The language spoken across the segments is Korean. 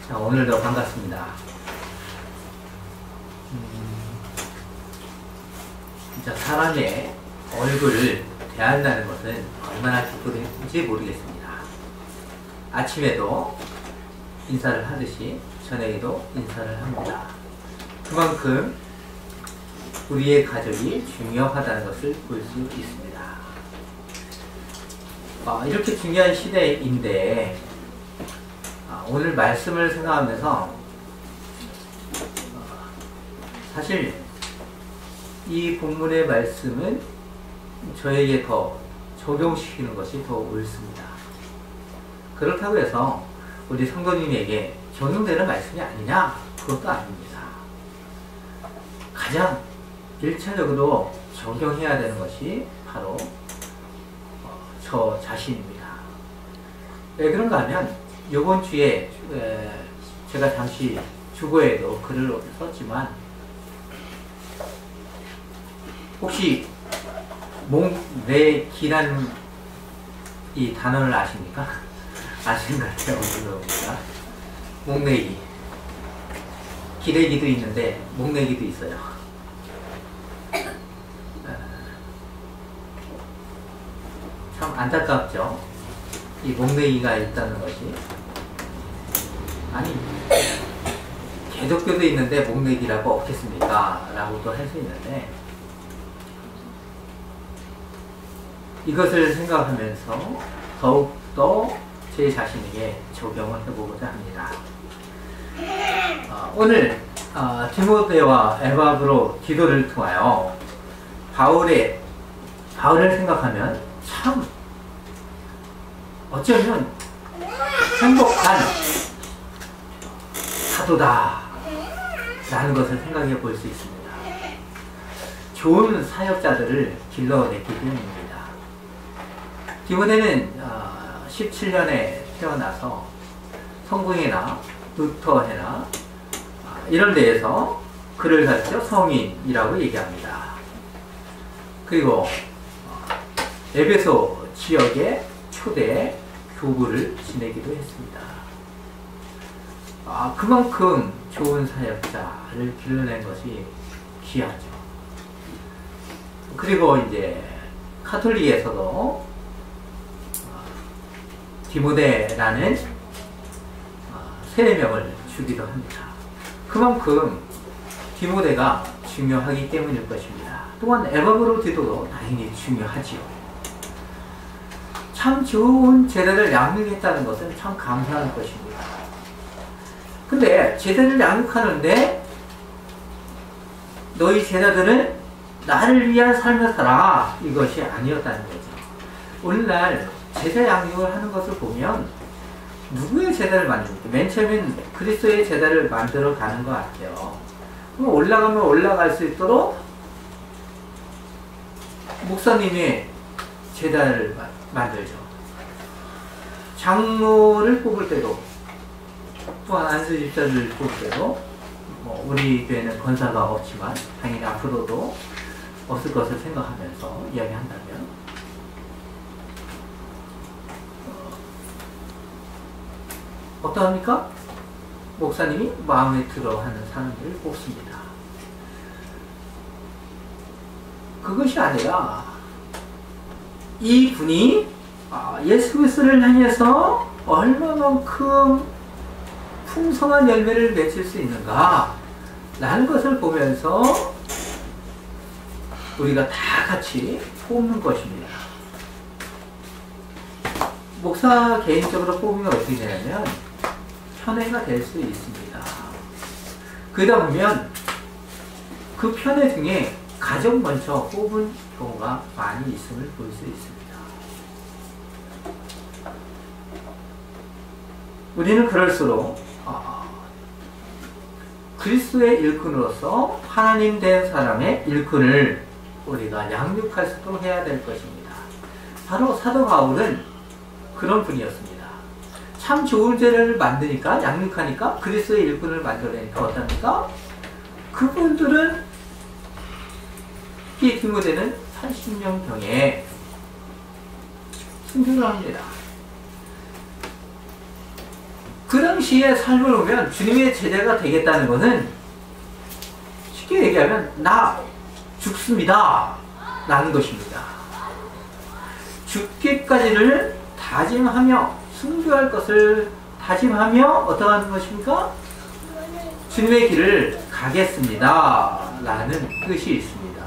자, 오늘도 반갑습니다. 진짜 사람의 얼굴을 대한다는 것은 얼마나 기쁘든지 모르겠습니다. 아침에도 인사를 하듯이 저녁에도 인사를 합니다. 그만큼 우리의 가족이 중요하다는 것을 볼 수 있습니다. 이렇게 중요한 시대인데 오늘 말씀을 생각하면서 사실 이 본문의 말씀은 저에게 더 적용시키는 것이 더 옳습니다. 그렇다고 해서 우리 성도님에게 적용되는 말씀이 아니냐? 그것도 아닙니다. 가장 1차적으로 적용해야 되는 것이 바로 저 자신입니다. 왜 그런가 하면 이번 주에 제가 잠시 주보에도 글을 썼지만 혹시 목내기라는 이 단어를 아십니까? 아시는 것 같아요. 어디서 목내기. 기레기도 있는데 목내기도 있어요. 참 안타깝죠. 이 목내기가 있다는 것이. 아니 개독교도 있는데 목내기라고 없겠습니까? 라고도 할 수 있는데 이것을 생각하면서 더욱더 제 자신에게 적용을 해보고자 합니다. 오늘 디모데와 에바브로 기도를 통하여 바울을 생각하면 참 어쩌면 행복한 사도다 라는 것을 생각해 볼 수 있습니다. 좋은 사역자들을 길러냈기 때문입니다. 디모데는 17년에 태어나서 성공회나 루터회나 이런 데에서 글을 가르쳐 성인이라고 얘기합니다. 그리고 에베소 지역의 초대 교부를 지내기도 했습니다. 그만큼 좋은 사역자를 길러낸 것이 귀하죠. 그리고 이제 카톨릭에서도 디모데라는 세례명을 주기도 합니다. 그만큼 디모데가 중요하기 때문일 것입니다. 또한 에바브로디도도 당연히 중요하지요. 참 좋은 제자를 양육했다는 것은 참 감사한 것입니다. 근데 제자를 양육하는데 너희 제자들은 나를 위한 삶을 살아 이것이 아니었다는 거죠. 오늘날 제자 양육을 하는 것을 보면 누구의 제자를 만듭니까? 맨 처음엔 그리스도의 제자를 만들어 가는 것 같아요. 그럼 올라가면 올라갈 수 있도록 목사님의 제자를 만들죠. 장로를 뽑을 때도 또한 안수집사를 뽑을 때도 우리 교회는 권사가 없지만 당연히 앞으로도 없을 것을 생각하면서 이야기한다면 어떠합니까? 목사님이 마음에 들어하는 사람들을 뽑습니다. 그것이 아니라 이 분이 예수 그리스도를 향해서 얼마만큼 풍성한 열매를 맺을 수 있는가 라는 것을 보면서 우리가 다 같이 뽑는 것입니다. 목사 개인적으로 뽑으면 어떻게 되냐면 편애가 될 수 있습니다. 그러다 보면 그 편애 중에 가족 먼저 뽑은 경우가 많이 있음을 볼 수 있습니다. 우리는 그럴수록 그리스도의 일꾼으로서 하나님 된 사람의 일꾼을 우리가 양육할 수 있도록 해야 될 것입니다. 바로 사도 바울은 그런 분이었습니다. 참 좋은 죄를 만드니까 양육하니까 그리스도의 일꾼을 만들어내니까 어떻습니까? 그분들은 디모데는 80명경에 순교를 합니다. 그 당시에 삶을 보면 주님의 제자가 되겠다는 것은 쉽게 얘기하면 나 죽습니다 라는 것입니다. 죽기까지를 다짐하며 순교할 것을 다짐하며 어떻게 하는 것입니까? 주님의 길을 가겠습니다 라는 뜻이 있습니다.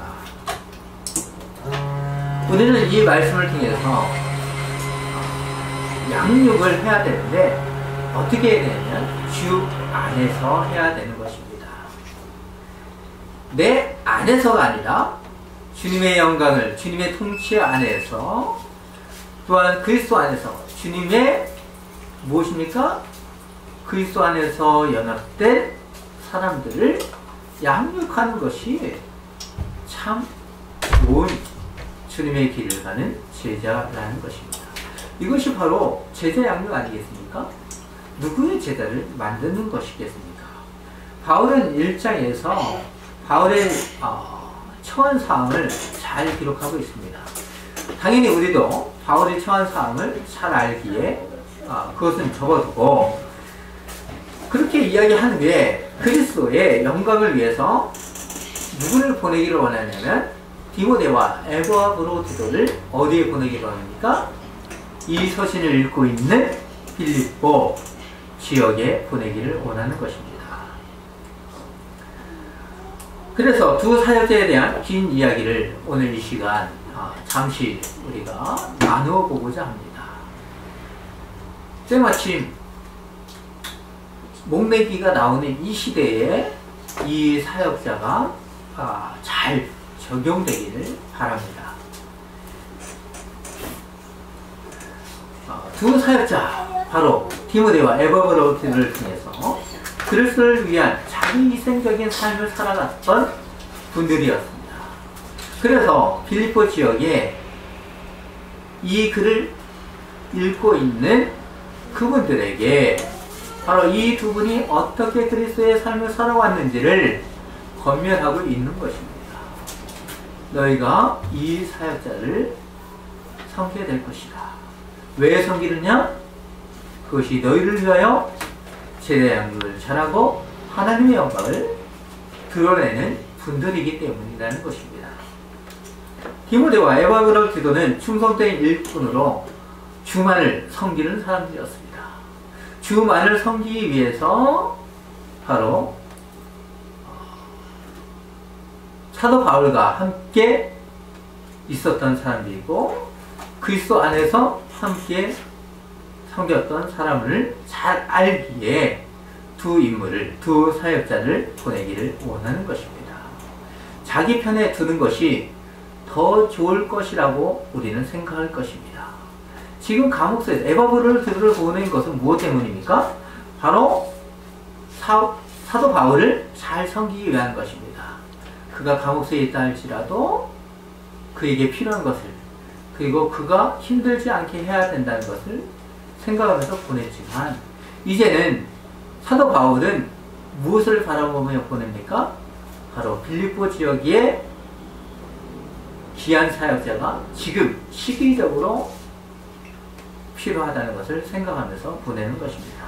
우리는 이 말씀을 통해서 양육을 해야 되는데 어떻게 해야 되냐면 주 안에서 해야 되는 것입니다. 내 안에서가 아니라 주님의 영광을 주님의 통치 안에서 또한 그리스도 안에서 주님의 무엇입니까? 그리스도 안에서 연합된 사람들을 양육하는 것이 참 좋은 주님의 길을 가는 제자라는 것입니다. 이것이 바로 제자 양육 아니겠습니까? 누구의 제자를 만드는 것이겠습니까? 바울은 1장에서 바울의 처한 사항을 잘 기록하고 있습니다. 당연히 우리도 바울의 처한 사항을 잘 알기에 그것은 적어두고 그렇게 이야기하는 게 그리스도의 영광을 위해서 누구를 보내기를 원하냐면 디모데와 에바브로디도를 어디에 보내기를 원합니까? 이 서신을 읽고 있는 빌립보 지역에 보내기를 원하는 것입니다. 그래서 두 사역자에 대한 긴 이야기를 오늘 이 시간 잠시 우리가 나누어 보고자 합니다. 때마침 목매기가 나오는 이 시대에 이 사역자가 잘 적용되기를 바랍니다. 두 사역자 바로 디모데와 에바브로디를 통해서 그리스도를 위한 자기 희생적인 삶을 살아갔던 분들이었습니다. 그래서 빌립보 지역에 이 글을 읽고 있는 그분들에게 바로 이 두 분이 어떻게 그리스도의 삶을 살아왔는지를 권면하고 있는 것입니다. 너희가 이 사역자를 섬기게 될 것이다. 왜 섬기느냐? 그것이 너희를 위하여 제자 양육을 잘하고 하나님의 영광을 드러내는 분들이기 때문이라는 것입니다. 디모데와 에바브로디도는 충성된 일꾼으로 주만을 섬기는 사람들이었습니다. 주만을 섬기기 위해서 바로 사도 바울과 함께 있었던 사람들이고 그리스도 안에서 함께 섬겼던 사람을 잘 알기에 두 인물을, 두 사역자를 보내기를 원하는 것입니다. 자기 편에 두는 것이 더 좋을 것이라고 우리는 생각할 것입니다. 지금 감옥소에서 에바브로디도를 보낸 것은 무엇 때문입니까? 바로 사도 바울을 잘 섬기기 위한 것입니다. 그가 감옥소에 있다 할지라도 그에게 필요한 것을 그리고 그가 힘들지 않게 해야 된다는 것을 생각하면서 보냈지만 이제는 사도 바울은 무엇을 바라보며 보냅니까? 바로 빌립보 지역의 귀한 사역자가 지금 시기적으로 필요하다는 것을 생각하면서 보내는 것입니다.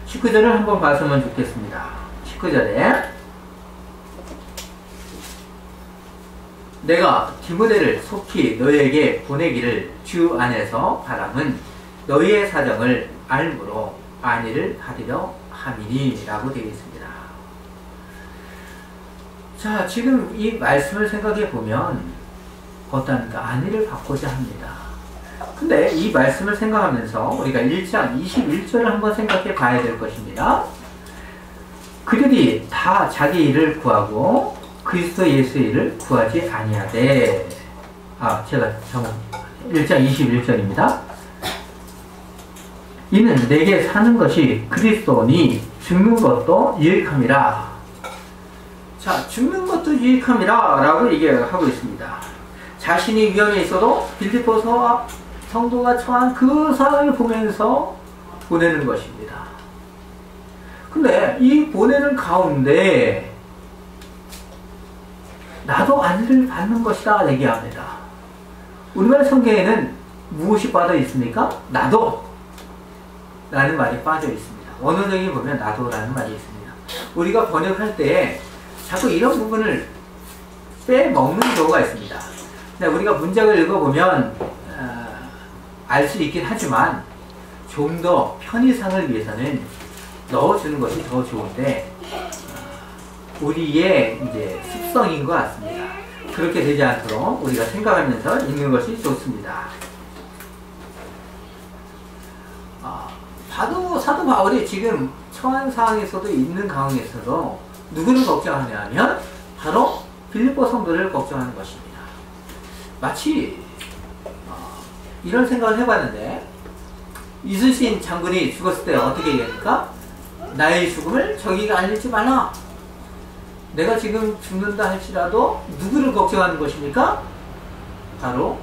19절을 한번 봤으면 좋겠습니다. 19절에 내가 디모데를 속히 너희에게 보내기를 주 안에서 바람은 너희의 사정을 알므로 안위를 가리려 함이니 라고 되어 있습니다. 자, 지금 이 말씀을 생각해 보면 어떠합니까? 안위를 받고자 합니다. 근데 이 말씀을 생각하면서 우리가 1장 21절을 한번 생각해 봐야 될 것입니다. 그들이 다 자기 일을 구하고 그리스도 예수의 일을 구하지 아니하되 제가 1장 21절입니다. 이는 내게 사는 것이 그리스도니 죽는 것도 유익함이라. 자, 죽는 것도 유익함이라 라고 얘기하고 있습니다. 자신이 위험에 있어도 빌립보 성도가 처한 그 상황을 보면서 보내는 것입니다. 근데 이 보내는 가운데 나도 안위를 받는 것이다 얘기합니다. 우리말 성경에는 무엇이 빠져 있습니까? 나도. 라는 말이 빠져 있습니다. 원어적인 보면 나도라는 말이 있습니다. 우리가 번역할 때 자꾸 이런 부분을 빼먹는 경우가 있습니다. 근데 우리가 문장을 읽어보면 알 수 있긴 하지만 좀 더 편의상을 위해서는 넣어주는 것이 더 좋은데 우리의 이제 습성인 것 같습니다. 그렇게 되지 않도록 우리가 생각하면서 읽는 것이 좋습니다. 사도 바울이 지금 처한 상황에서도 있는 상황에서도 누구를 걱정하냐 하면 바로 빌립보 성도를 걱정하는 것입니다. 마치 이런 생각을 해봤는데 이순신 장군이 죽었을 때 어떻게 얘기합니까? 나의 죽음을 저기가 알리지 말라. 내가 지금 죽는다 할지라도 누구를 걱정하는 것입니까? 바로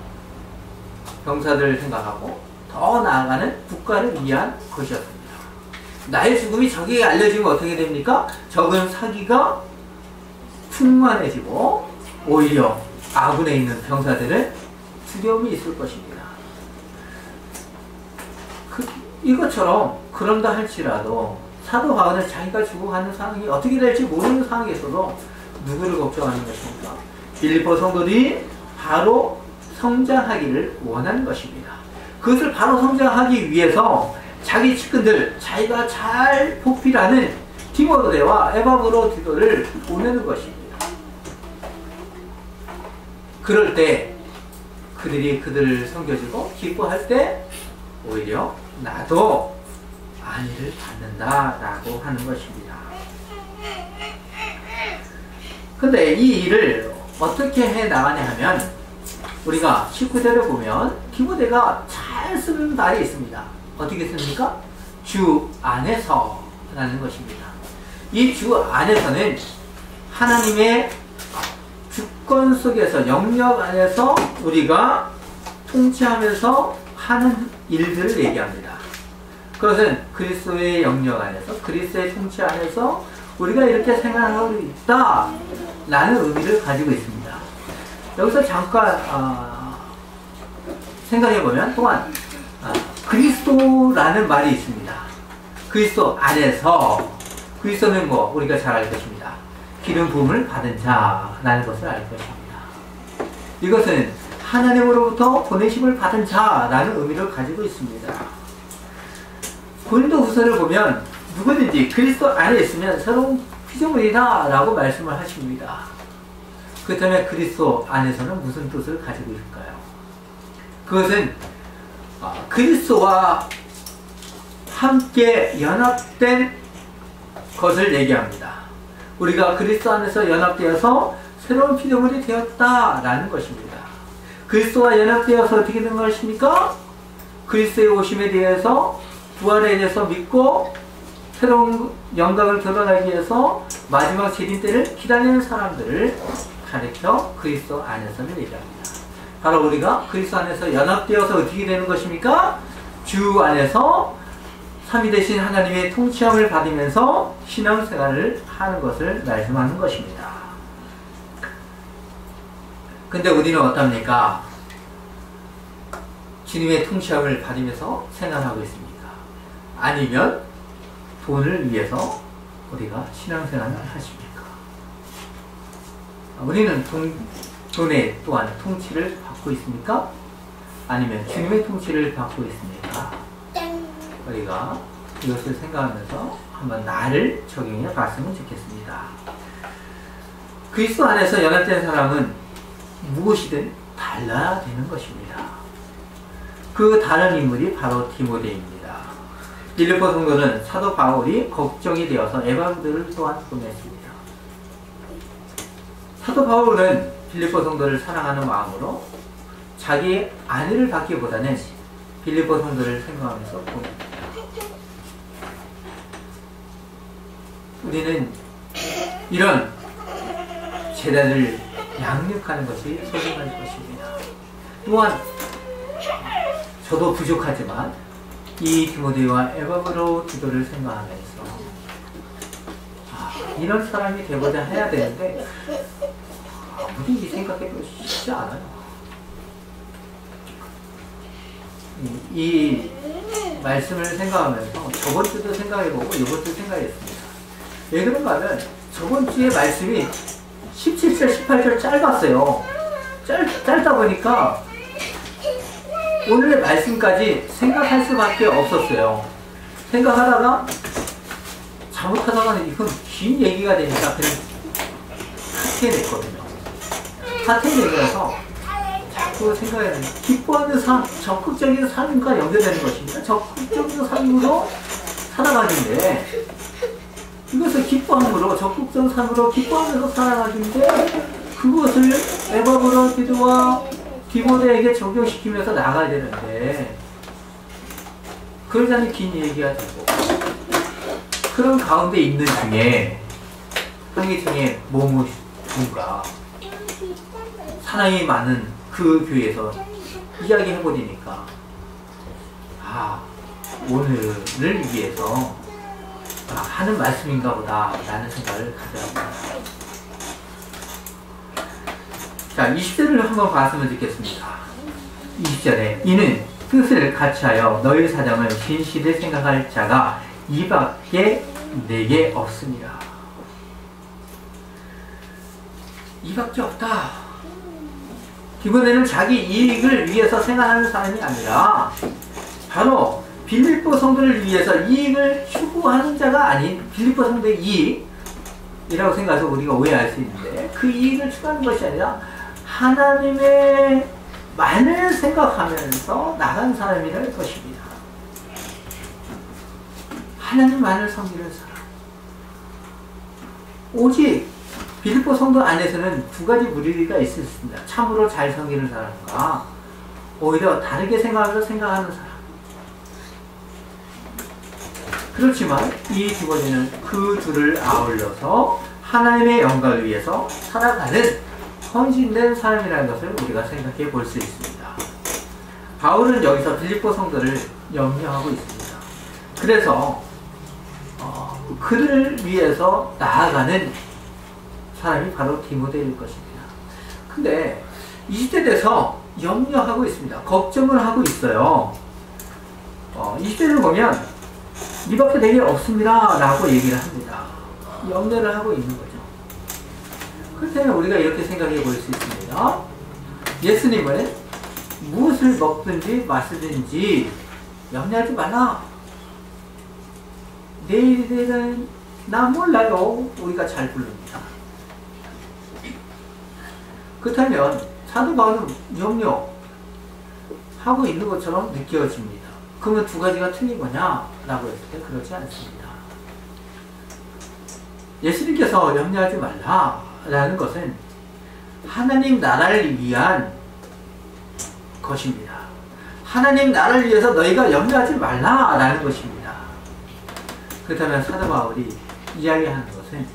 병사들을 생각하고 더 나아가는 국가를 위한 것이었습니다. 나의 죽음이 적에게 알려지면 어떻게 됩니까? 적은 사기가 충만해지고 오히려 아군에 있는 병사들은 두려움이 있을 것입니다. 이것처럼 그런다 할지라도 사도 바울은 자기가 죽어가는 상황이 어떻게 될지 모르는 상황에서도 누구를 걱정하는 것입니까? 빌립보 성도들이 바로 성장하기를 원하는 것입니다. 그것을 바로 성장하기 위해서 자기 측근들, 자기가 잘 보필하는 디모데와 에바브로디도를 보내는 것입니다. 그럴 때 그들이 그들을 섬겨주고 기뻐할 때 오히려 나도 안위를 받는다라고 하는 것입니다. 근데 이 일을 어떻게 해 나가냐 하면 우리가 19절을 보면 디모데가 잘 쓰는 말이 있습니다. 어떻게 씁니까? 주 안에서 라는 것입니다. 이 주 안에서는 하나님의 주권 속에서 영역 안에서 우리가 통치하면서 하는 일들을 얘기합니다. 그것은 그리스도의 영역 안에서 그리스도의 통치 안에서 우리가 이렇게 생활하고 있다 라는 의미를 가지고 있습니다. 여기서 잠깐 생각해보면 또한 그리스도라는 말이 있습니다. 그리스도 안에서 그리스도는 뭐 우리가 잘 알 것입니다. 기름 부음을 받은 자라는 것을 알 것입니다. 이것은 하나님으로부터 보내심을 받은 자라는 의미를 가지고 있습니다. 고린도 후서를 보면 누구든지 그리스도 안에 있으면 새로운 피조물이다 라고 말씀을 하십니다. 그렇다면 그리스도 안에서는 무슨 뜻을 가지고 있을까요? 그것은 그리스도와 함께 연합된 것을 얘기합니다. 우리가 그리스도 안에서 연합되어서 새로운 피조물이 되었다라는 것입니다. 그리스도와 연합되어서 어떻게 된 것입니까? 그리스도의 오심에 대해서 부활에 대해서 믿고 새로운 영광을 드러나기 위해서 마지막 재림 때를 기다리는 사람들을 가르쳐 그리스도 안에서는 얘기합니다. 바로 우리가 그리스도 안에서 연합되어서 어떻게 되는 것입니까? 주 안에서 삼위 되신 하나님의 통치함을 받으면서 신앙생활을 하는 것을 말씀하는 것입니다. 근데 우리는 어떻습니까? 주님의 통치함을 받으면서 생활하고 있습니까? 아니면 돈을 위해서 우리가 신앙생활을 하십니까? 우리는 돈에 또한 통치를 받고 있습니까? 아니면 주님의 통치를 받고 있습니까? 우리가 이것을 생각하면서 한번 나를 적용해 봤으면 좋겠습니다. 그리스도 안에서 연합된 사람은 무엇이든 달라야 되는 것입니다. 그 다른 인물이 바로 디모데입니다. 빌립보 성도는 사도 바울이 걱정이 되어서 에바브로디도를 또한 보냈습니다. 사도 바울은 빌립보 성도를 사랑하는 마음으로 자기의 안위를 받기보다는 빌립보 성도를 생각하면서 보냅니다. 우리는 이런 제자를 양육하는 것이 소중할 것입니다. 또한 저도 부족하지만 이 디모데와 에바브로디도를 생각하면서 이런 사람이 되고자 해야 되는데 아무리 생각해도 쉽지 않아요. 이 말씀을 생각하면서 저번 주도 생각해보고 이번 주도 생각했습니다. 왜 그런가 하면 저번 주의 말씀이 17절, 18절 짧았어요. 짧다 보니까 오늘의 말씀까지 생각할 수밖에 없었어요. 생각하다가 잘못하다가는 이건 긴 얘기가 되니까 그냥 삭제냈거든요. 삭제내면서 자꾸 생각해야 돼요. 기뻐하는 삶, 적극적인 삶과 연결되는 것입니다. 적극적인 삶으로 살아가는데 이것을 기뻐함으로 적극적인 삶으로 기뻐하면서 살아가는데 그것을 에바브로디드와 디모데에게 적용시키면서 나가야 되는데 그러자니 긴 얘기가 되고 그런 가운데 있는 중에 한계 중에 뭐가 사랑이 많은 그 교회에서 이야기해버리니까 오늘을 위해서 하는 말씀인가 보다 라는 생각을 가져갑니다. 자, 20절을 한번 봤으면 좋겠습니다. 20절에 이는 뜻을 같이하여 너희 사정을 진실히 생각할 자가 이밖에 내게 없습니다. 이밖에 없다. 디모데는 자기 이익을 위해서 생각하는 사람이 아니라 바로 빌립보 성도를 위해서 이익을 추구하는 자가 아닌 빌립보 성도의 이익이라고 생각해서 우리가 오해할 수 있는데 그 이익을 추구하는 것이 아니라 하나님의 만을 생각하면서 나간 사람이랄 것입니다. 하나님만을 섬기는 사람. 오직 빌립보 성도 안에서는 두 가지 무리가 있습니다. 참으로 잘 섬기는 사람과 오히려 다르게 생각하는 사람. 그렇지만 이 디모데는 그 둘을 아울러서 하나님의 영광을 위해서 살아가는 헌신된 사람이라는 것을 우리가 생각해 볼 수 있습니다. 바울은 여기서 빌립보 성도를 염려하고 있습니다. 그래서 그를 위해서 나아가는 사람이 바로 디모데일 것입니다. 근데 20대 돼서 염려하고 있습니다. 걱정을 하고 있어요. 20대를 보면 이밖에 내게 없습니다 라고 얘기를 합니다. 염려를 하고 있는 거죠. 그렇다면 우리가 이렇게 생각해 볼 수 있습니다. 예수님은 무엇을 먹든지 마시든지 염려하지 말라. 내일은 나 몰라요. 우리가 잘 부릅니다. 그렇다면 사도 바울은 염려하고 있는 것처럼 느껴집니다. 그러면 두 가지가 틀린 거냐? 라고 했을 때 그렇지 않습니다. 예수님께서 염려하지 말라 라는 것은 하나님 나라를 위한 것입니다. 하나님 나라를 위해서 너희가 염려하지 말라 라는 것입니다. 그렇다면 사도 바울이 이야기하는 것은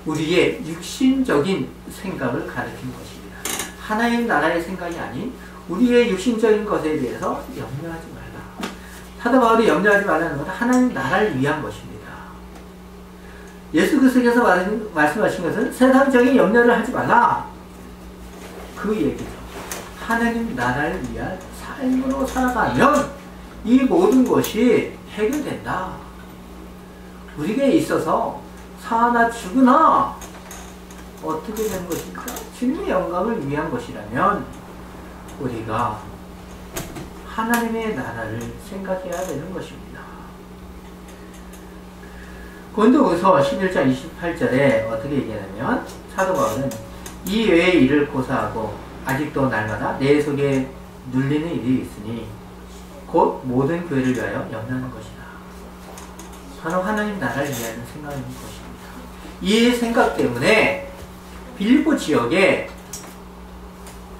우리의 육신적인 생각을 가리키는 것입니다. 하나님 나라의 생각이 아닌 우리의 육신적인 것에 대해서 염려하지 말라. 사도 바울이 염려하지 말라는 것은 하나님 나라를 위한 것입니다. 예수 그리스도께서 말씀하신 것은 세상적인 염려를 하지 말라. 그 얘기죠. 하나님 나라를 위한 삶으로 살아가면 이 모든 것이 해결된다. 우리에게 있어서 사나 죽으나 어떻게 되는 것입니까? 주님의 영광을 위한 것이라면 우리가 하나님의 나라를 생각해야 되는 것입니다. 고린도후서 11장 28절에 어떻게 얘기하냐면 사도 바울은 이 외의 일을 고사하고 아직도 날마다 내 속에 눌리는 일이 있으니 곧 모든 교회를 위하여 염려하는 것이다. 바로 하나님 나라를 위하는 생각인 것입니다. 이 생각 때문에 빌립보 지역에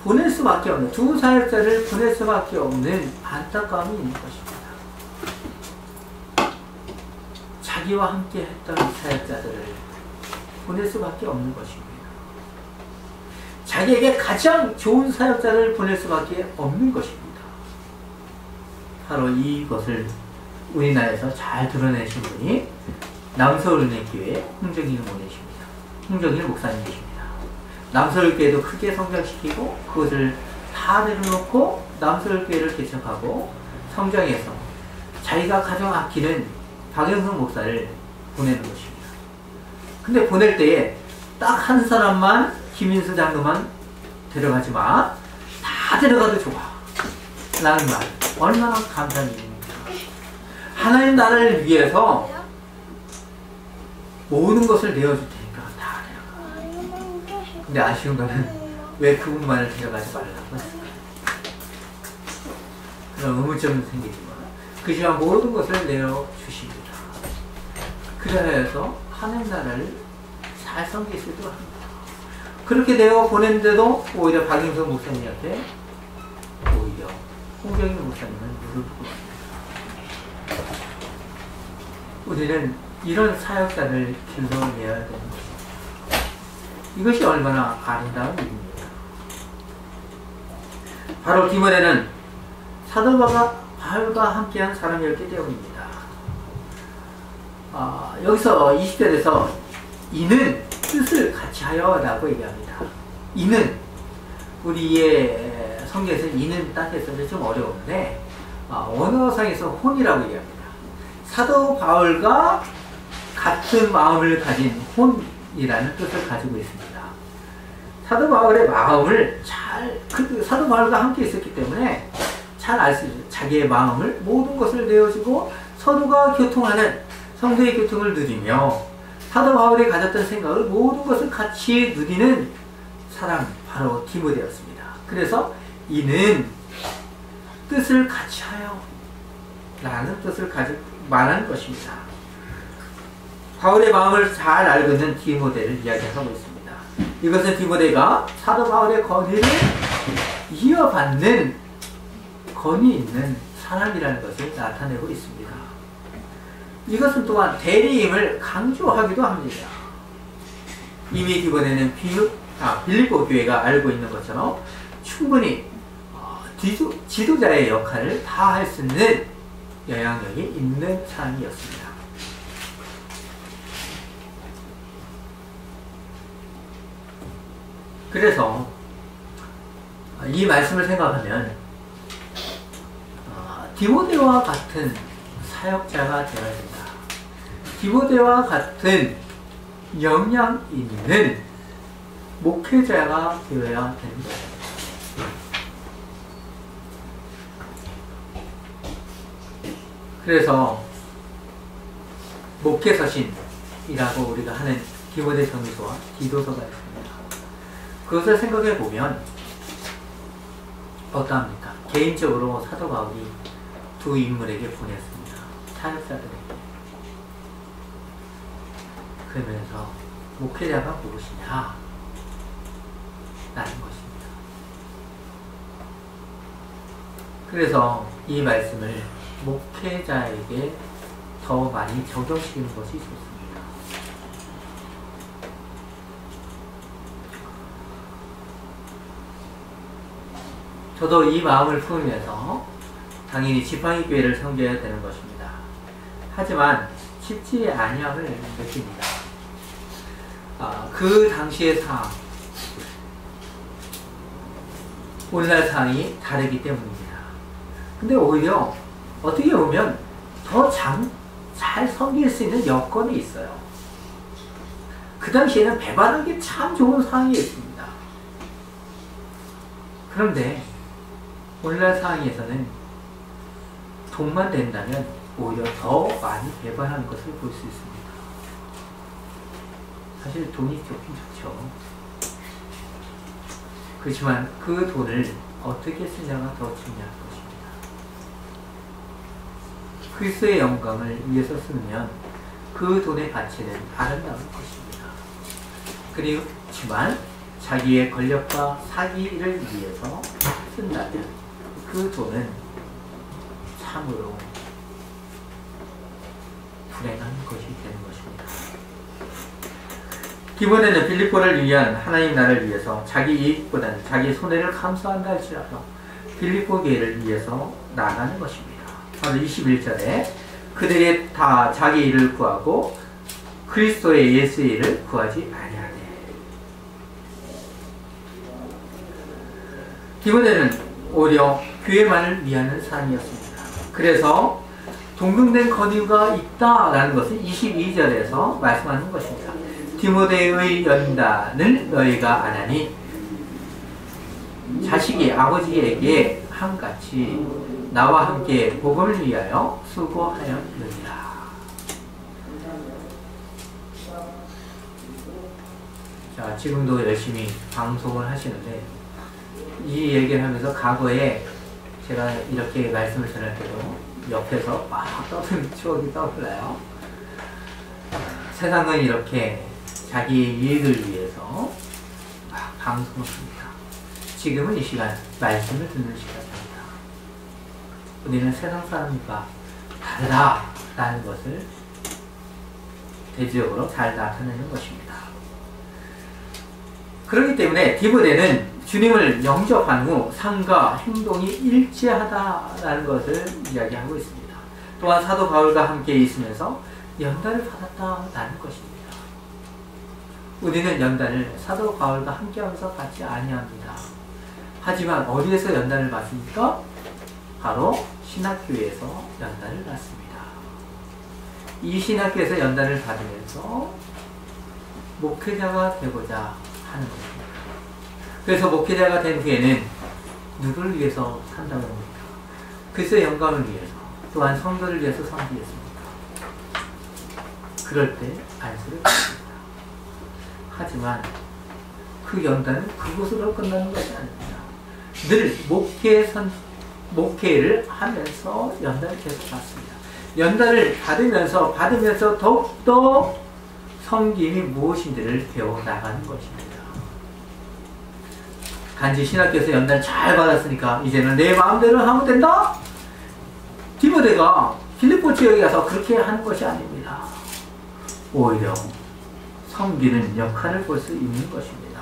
보낼 수밖에 없는, 두 사역자를 보낼 수밖에 없는 안타까움이 있는 것입니다. 자기와 함께 했던 사역자들을 보낼 수밖에 없는 것입니다. 자기에게 가장 좋은 사역자를 보낼 수밖에 없는 것입니다. 바로 이것을 우리나라에서 잘 드러내신 분이 남서울은행교회 홍정일 목사님이십니다. 홍정일 목사님이십니다. 남서울교회도 크게 성장시키고 그것을 다 내려놓고 남서울교회를 개척하고 성장해서 자기가 가장 아끼는 박영성 목사를 보내는 것입니다. 근데 보낼 때에 딱 한 사람만, 김인수 장로만 데려가지 마. 다 데려가도 좋아. 라는 말. 얼마나 감사한 일입니까? 하나님 나라를 위해서 모든 것을 내어줄 테니까 다 데려가. 근데 아쉬운 거는 왜 그분만을 데려가지 말라고 했을까? 그런 의문점은 생기지만 그지만 모든 것을 내어주십니다. 그래서 하나님 나라를 잘 섬길 수 있도록 합니다. 그렇게 내어 보냈는데도 오히려 박영선 목사님한테 오히려 홍경일 목사님은 무릎 꿇습니다. 우리는 이런 사역자를 길러내야 되는 것입니다. 이것이 얼마나 아름다운 일입니까? 바로 디모데는 사도 바울과 함께한 사람이었기 때문입니다. 여기서 20절에서 이는 뜻을 같이 하여 라고 얘기합니다. 이는 우리의 성경에서 이는 따뜻해서 좀 어려운데 원어상에서 혼이라고 얘기합니다. 사도 바울과 같은 마음을 가진 혼이라는 뜻을 가지고 있습니다. 사도 바울의 마음을 사도 바울과 함께 있었기 때문에 잘 알 수 있어요. 자기의 마음을 모든 것을 내어주고 서로가 교통하는 성도의 교통을 누리며 사도 바울이 가졌던 생각을 모든 것을 같이 누리는 사람 바로 디모데였습니다. 그래서 이는 뜻을 같이 하여 라는 뜻을 말하는 것입니다. 바울의 마음을 잘 알고 있는 디모데를 이야기하고 있습니다. 이것은 디모데가 사도 바울의 권위를 이어받는 권위 있는 사람이라는 것을 나타내고 있습니다. 이것은 또한 대리임을 강조하기도 합니다. 이미 디모데는 빌립보 교회가 알고 있는 것처럼 충분히 지도자의 역할을 다 할 수 있는 영향력이 있는 사람이었습니다. 그래서 이 말씀을 생각하면 디모데와 같은 사역자가 되어야 된다. 디모데와 같은 역량 있는 목회자가 되어야 된다. 그래서 목회서신이라고 우리가 하는 디모데 전후서와 디도서가 있습니다. 그것을 생각해 보면 어떠합니까? 개인적으로 사도 바울이 두 인물에게 보냈습니다. 사역자들에게. 그러면서 목회자가 무엇이냐? 라는 것입니다. 그래서 이 말씀을 목회자에게 더 많이 적용시키는 것이 좋습니다. 저도 이 마음을 품으면서 당연히 지팡이 교회를 섬겨야 되는 것입니다. 하지만 쉽지 아니함을 느낍니다. 그 당시의 상황, 오늘날 상황이 다르기 때문입니다. 근데 오히려 어떻게 보면 더 잘 섬길 수 있는 여건이 있어요. 그 당시에는 배반하기 참 좋은 상황이었습니다. 그런데 오늘날 상황에서는 돈만 된다면 오히려 더 많이 배반하는 것을 볼 수 있습니다. 사실 돈이 좋긴 좋죠. 그렇지만 그 돈을 어떻게 쓰냐가 더 중요한 것입니다. 그리스도의 영광을 위해서 쓰면 그 돈의 가치는 아름다운 것입니다. 그렇지만 자기의 권력과 사기를 위해서 쓴다면 그 돈은 참으로 불행한 것이 되는 것입니다. 디모데는 빌립보를 위한 하나님 나라를 위해서 자기 이익보다는 자기 손해를 감수한다 할지라도 빌립보 교회를 위해서 나가는 것입니다. 바로 21절에 그들이 다 자기 일을 구하고 그리스도의 예수의 일을 구하지 아니하네. 디모데는 오히려 교회만을 위하는 사람이었습니다. 그래서 동등된 권위가 있다라는 것을 22절에서 말씀하는 것입니다. 디모데의 연단을 너희가 안 하니 자식이 아버지에게 함같이 나와 함께 복음을 위하여 수고하였느니라. 자, 지금도 열심히 방송을 하시는데 이 얘기를 하면서 과거에 제가 이렇게 말씀을 전할 때도 옆에서 막 떠드는 추억이 떠올라요. 세상은 이렇게 자기 이익을 위해서 막 방송을 합니다. 지금은 이 시간 말씀을 듣는 시간입니다. 우리는 세상 사람과 다르다라는 것을 대지적으로 잘 나타내는 것입니다. 그렇기 때문에 디모데는 주님을 영접한 후 삶과 행동이 일치하다라는 것을 이야기하고 있습니다. 또한 사도 바울과 함께 있으면서 연단을 받았다라는 것입니다. 우리는 연단을 사도 바울과 함께하면서 받지 아니합니다. 하지만 어디에서 연단을 받습니까? 바로 신학교에서 연단을 받습니다. 이 신학교에서 연단을 받으면서 목회자가 되고자 하는 것입니다. 그래서 목회자가 된 후에는 누구를 위해서 산다고 합니까? 그리스도의 영광을 위해서, 또한 성도를 위해서 섬기겠습니다. 그럴 때 안수를 받습니다. 하지만 그 연단은 그곳으로 끝나는 것이 아닙니다. 늘 목회를 하면서 연단을 계속 받습니다. 연단을 받으면서 더욱더 섬김이 무엇인지를 배워나가는 것입니다. 단지 신학교에서 연단 잘 받았으니까 이제는 내 마음대로 하면 된다? 디모데가 빌립보 지역에 가서 그렇게 하는 것이 아닙니다. 오히려 섬기는 역할을 볼 수 있는 것입니다.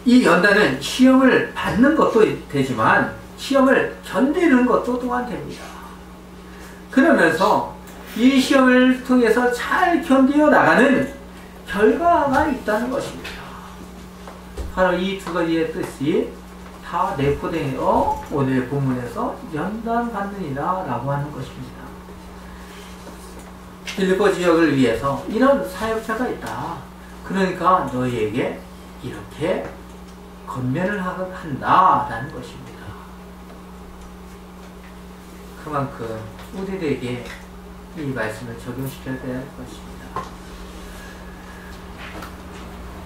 이 연단은 시험을 받는 것도 되지만 시험을 견디는 것도 또한 됩니다. 그러면서 이 시험을 통해서 잘 견디어 나가는 결과가 있다는 것입니다. 바로 이 두 가지의 뜻이 다 내포되어 오늘 본문에서 연단받느니라 라고 하는 것입니다. 빌립보 지역을 위해서 이런 사역자가 있다. 그러니까 너희에게 이렇게 권면을 한다라는 것입니다. 그만큼 우리에게 이 말씀을 적용시켜야 될 것입니다.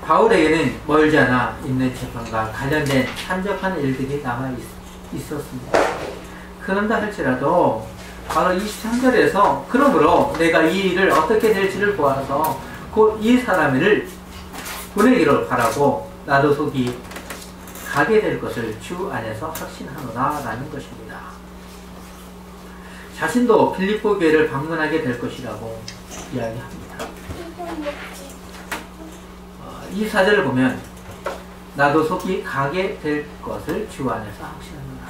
바울에게는 멀지 않아 있는 재판과 관련된 산적한 일들이 남아 있었습니다. 그런다 할지라도 바로 23절에서 그러므로 내가 이 일을 어떻게 될지를 보아서 곧 이 사람을 보내기를 바라고 나도 속이 가게 될 것을 주 안에서 확신하노라 라는 것입니다. 자신도 빌립보 교회를 방문하게 될 것이라고 이야기합니다. 이 사절을 보면 나도 속히 가게 될 것을 주 안에서 확신하노라.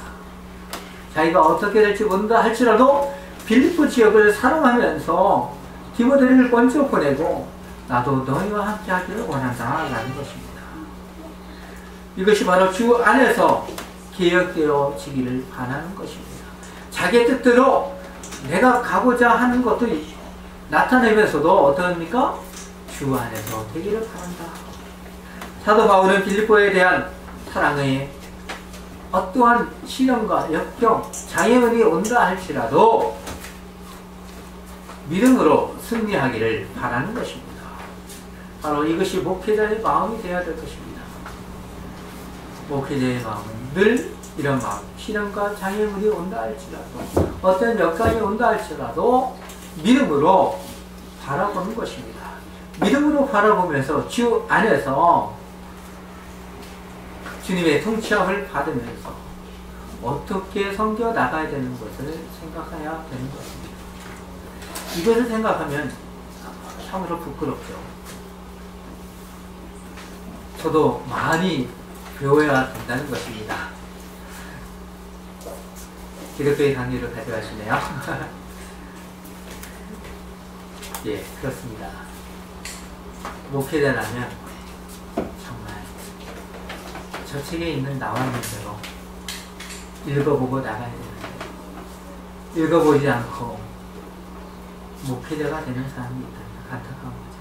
자기가 어떻게 될지 모른다 할지라도 빌립보 지역을 사랑하면서 디모데를 먼저 보내고 나도 너희와 함께 하기를 원한다 라는 것입니다. 이것이 바로 주 안에서 개혁되어지기를 바라는 것입니다. 자기의 뜻대로 내가 가고자 하는 것도 나타내면서도 어떠합니까? 주 안에서 되기를 바란다. 사도 바울은 빌립보에 대한 사랑의 어떠한 시련과 역경, 장애물이 온다 할지라도 믿음으로 승리하기를 바라는 것입니다. 바로 이것이 목회자의 마음이 되어야 될 것입니다. 목회자의 마음은 늘 이런 마음, 시련과 장애물이 온다 할지라도 어떤 역경이 온다 할지라도 믿음으로 바라보는 것입니다. 믿음으로 바라보면서 주 안에서 주님의 통치함을 받으면서 어떻게 섬겨 나가야 되는 것을 생각해야 되는 것입니다. 이것을 생각하면 참으로 부끄럽죠. 저도 많이 배워야 된다는 것입니다. 기독교의 강의를 가져가시네요. 예, 그렇습니다. 목회자라면 정말 저 책에 있는 나와 있는 대로 읽어보고 나가야 되는데 읽어보지 않고 목회자가 되는 사람이 있다. 안타까운 거죠.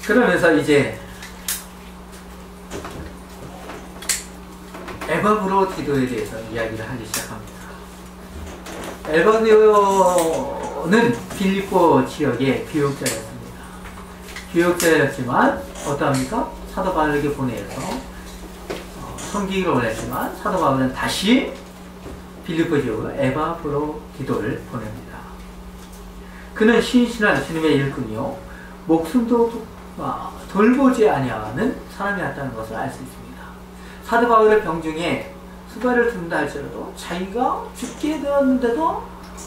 그러면서 이제 에바브로디도에 대해서 이야기를 하기 시작합니다. 에바브로는 빌립보 지역의 교역자였습니다. 교역자였지만 어떠합니까? 사도 바울에게 보내서 섬기기를 원했지만 사도 바울은 다시 빌립보 지역으로 에바브로디도를 보냅니다. 그는 신실한 주님의 일꾼이요 목숨도 돌보지 아니하는 사람이었다는 것을 알 수 있습니다. 사도 바울의 병중에 수발을 든다 할지라도 자기가 죽게 되었는데도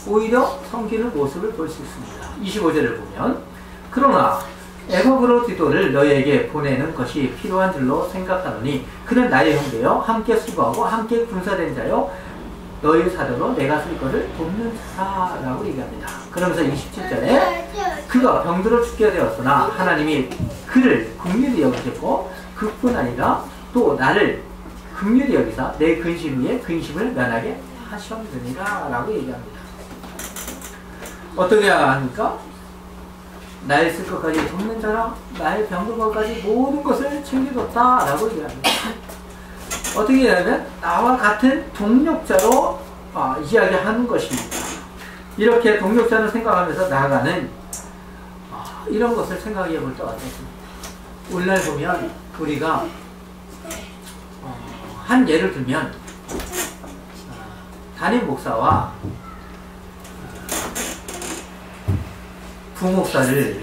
오히려 섬기는 모습을 볼 수 있습니다. 25절을 보면 그러나 에바브로디도를 너희에게 보내는 것이 필요한 줄로 생각하노니 그는 나의 형제여 함께 수고하고 함께 군사된 자여 너희 사도로 내가 쓸 것을 돕는 자라고 얘기합니다. 그러면서 27절에 그가 병들어 죽게 되었으나 하나님이 그를 긍휼히 여기셨고 그뿐 아니라 또 나를 긍휼히 여기사 내 근심 위에 근심을 면하게 하셨느니라 라고 얘기합니다. 어떻게 합니까? 나의 쓸 것까지 돕는 자라 나의 병든 것까지 모든 것을 챙겨줬다 라고 얘기합니다. 어떻게 하냐면 나와 같은 동력자로 이야기하는 것입니다. 이렇게 동력자를 생각하면서 나아가는 이런 것을 생각해 볼 때 어떻습니까? 오늘날 보면 우리가 한 예를 들면 담임 목사와 부목사를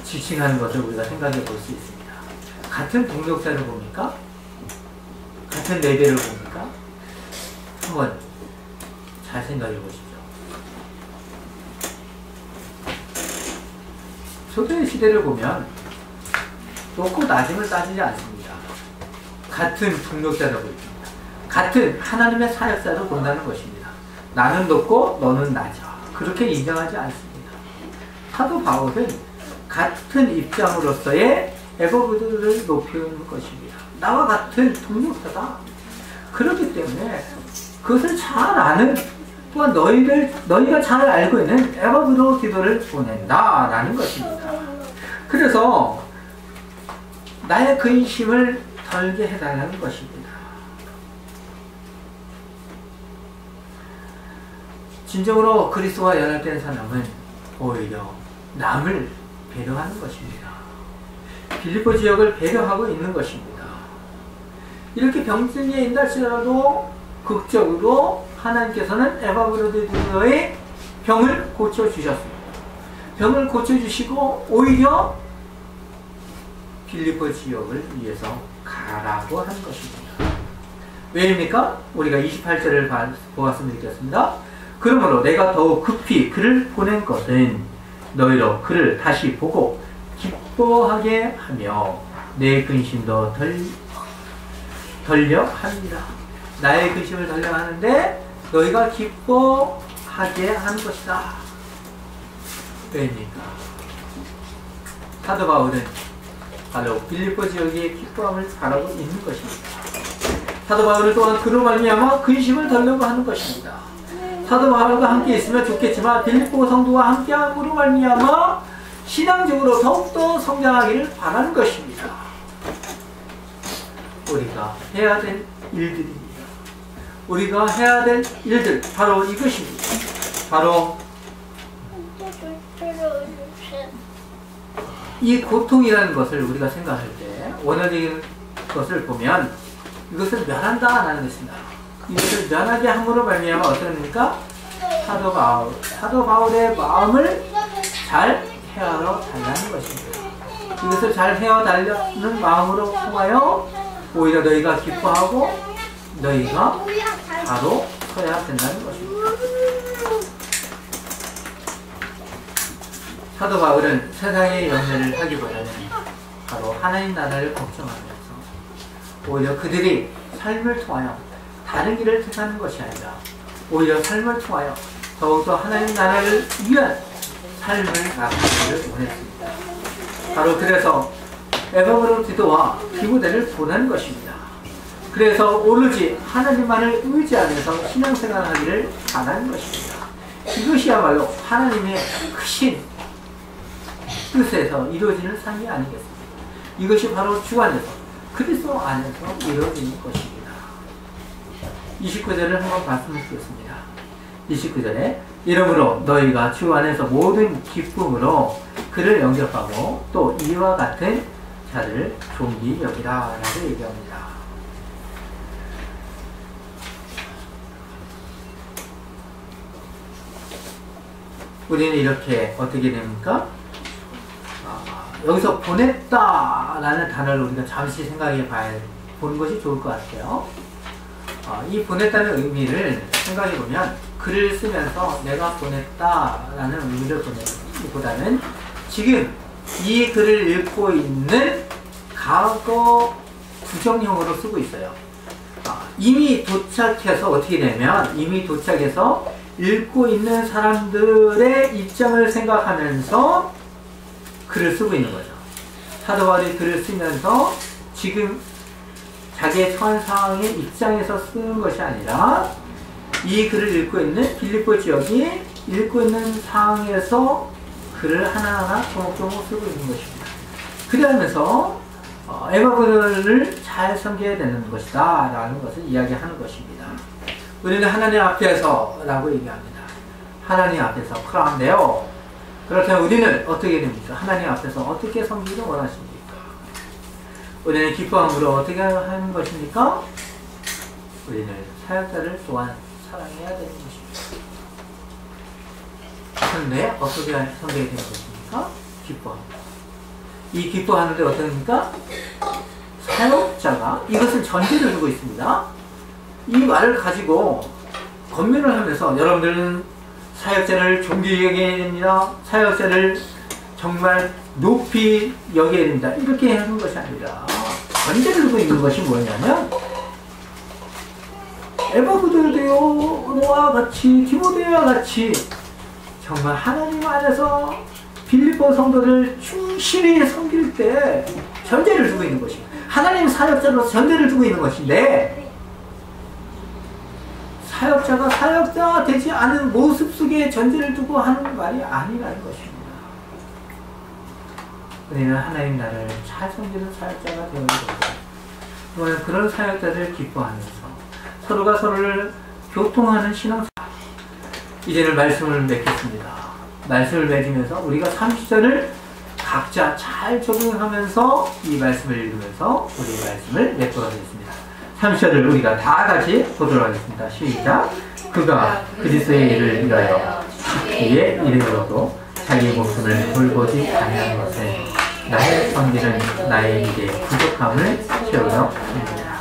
지칭하는 것을 우리가 생각해 볼 수 있습니다. 같은 동력자를 봅니까? 같은 레벨을 봅니까? 한번 잘 생각해 보십시오. 초대의 시대를 보면 높고 낮음을 따지지 않습니다. 같은 동력자라고 있습니다. 같은 하나님의 사역자로 본다는 것입니다. 나는 높고 너는 낮아. 그렇게 인정하지 않습니다. 사도 바울은 같은 입장으로서의 에바브로디도를 높이는 것입니다. 나와 같은 동력자다. 그렇기 때문에 그것을 잘 아는 또한 너희가 잘 알고 있는 에바브로디도를 보낸다라는 것입니다. 그래서 나의 근심을 덜게 해달라는 것입니다. 진정으로 그리스도와 연합된 사람은 오히려 남을 배려하는 것입니다. 빌립보 지역을 배려하고 있는 것입니다. 이렇게 병증에 있날지라도 극적으로 하나님께서는 에바브로디도의 병을 고쳐주셨습니다. 병을 고쳐주시고 오히려 빌립보 지역을 위해서 가라고 한 것입니다. 왜입니까? 우리가 28절을 보았으면 좋겠습니다. 그러므로 내가 더욱 급히 그를 보낸 것은 너희로 그를 다시 보고 기뻐하게 하며 내 근심도 덜려 합니다. 나의 근심을 덜려 하는데 너희가 기뻐하게 하는 것이다. 왜입니까? 사도 바울은 바로 빌립보 지역의 기뻐함을 바라고 있는 것입니다. 사도 바울은 또한 그로 말미암아 근심을 덜려고 하는 것입니다. 사도 바울과 함께 있으면 좋겠지만 빌립보 성도와 함께함으로 말미암아 신앙적으로 더욱더 성장하기를 바라는 것입니다. 우리가 해야 될 일들입니다. 우리가 해야 될 일들 바로 이것입니다. 바로 이 고통이라는 것을 우리가 생각할 때 원어적인 것을 보면 이것을 면한다라는 것입니다. 이것을 면하게 함으로 말미암아 어떤 겁니까? 사도 바울의 마음을 잘 헤아려 달라는 것입니다. 이것을 잘 헤아려 달라는 마음으로 통하여 오히려 너희가 기뻐하고 너희가 바로 서야 된다는 것입니다. 사도 바울은 세상의 연애를 하기보다는 바로 하나님 나라를 걱정하면서 오히려 그들이 삶을 통하여 다른 길을 택하는 것이 아니라 오히려 삶을 통하여 더욱더 하나님 나라를 위한 삶을 나가기를 원했습니다. 바로 그래서 에바브로디도와 디모데를 보낸 것입니다. 그래서 오로지 하나님만을 의지하면서 신앙생활하기를 바라는 것입니다. 이것이야말로 하나님의 크신 뜻에서 이루어지는 삶이 아니겠습니까? 이것이 바로 주 안에서, 그리스도 안에서 이루어지는 것입니다. 29절을 한번 말씀해 주겠습니다. 29절에 이러므로 너희가 주 안에서 모든 기쁨으로 그를 영접하고 또 이와 같은 자를 존귀 여기라 라고 얘기합니다. 우리는 이렇게 어떻게 됩니까? 여기서 보냈다라는 단어를 우리가 잠시 생각해 보는 것이 좋을 것 같아요. 이 보냈다는 의미를 생각해 보면 글을 쓰면서 내가 보냈다라는 의미를 보다는 지금 이 글을 읽고 있는 과거 부정형으로 쓰고 있어요. 이미 도착해서 어떻게 되면 이미 도착해서 읽고 있는 사람들의 입장을 생각하면서 글을 쓰고 있는 거죠. 사도 바울이 글을 쓰면서 지금 자기의 처한 상황의 입장에서 쓰는 것이 아니라 이 글을 읽고 있는 빌립보 지역이 읽고 있는 상황에서 글을 하나하나 조목조목 쓰고 있는 것입니다. 그러면서 에바브를 잘 섬겨야 되는 것이다 라는 것을 이야기하는 것입니다. 우리는 하나님 앞에서 라고 얘기합니다. 하나님 앞에서 크라운데요. 그렇다면 우리는 어떻게 됩니까? 하나님 앞에서 어떻게 섬기기를 원하십니까? 우리는 기뻐함으로 어떻게 하는 것입니까? 우리는 사역자를 또한 사랑해야 되는 것입니다. 그런데 어떻게 섬겨야 되는 것입니까? 기뻐합니다. 이 기뻐하는데 어떻습니까? 사역자가 이것은 전제를 두고 있습니다. 이 말을 가지고 권면을 하면서 여러분들은 사역자를 존귀히 여겨야 됩니다. 사역자를 정말 높이 여겨야 됩니다. 이렇게 하는 것이 아니라 전제를 두고 있는 것이 뭐냐면 에바브로디오와 같이 디모데와 같이 정말 하나님 안에서 빌립보 성도를 충실히 섬길 때 전제를 두고 있는 것입니다. 하나님 사역자로서 전제를 두고 있는 것인데 사역자가 사역자가 되지 않은 모습 속에 전제를 두고 하는 말이 아니라는 것입니다. 우리는 하나님 나라를 잘 섬기는 사역자가 되어야 됩니다. 그런 사역자들을 기뻐하면서 서로가 서로를 교통하는 신앙생활. 이제는 말씀을 맺겠습니다. 말씀을 맺으면서 우리가 30절을 각자 잘 적용하면서 이 말씀을 읽으면서 우리 말씀을 맺도록 하겠습니다. 30절을 우리가 다 같이 보도록 하겠습니다. 시작. 그가 그리스도의 일을 위하여 그의 이름으로도 자기의 목숨을 돌보지 아니한 것은 나의 성질은 나의 일에 부족함을 채우려 합니다.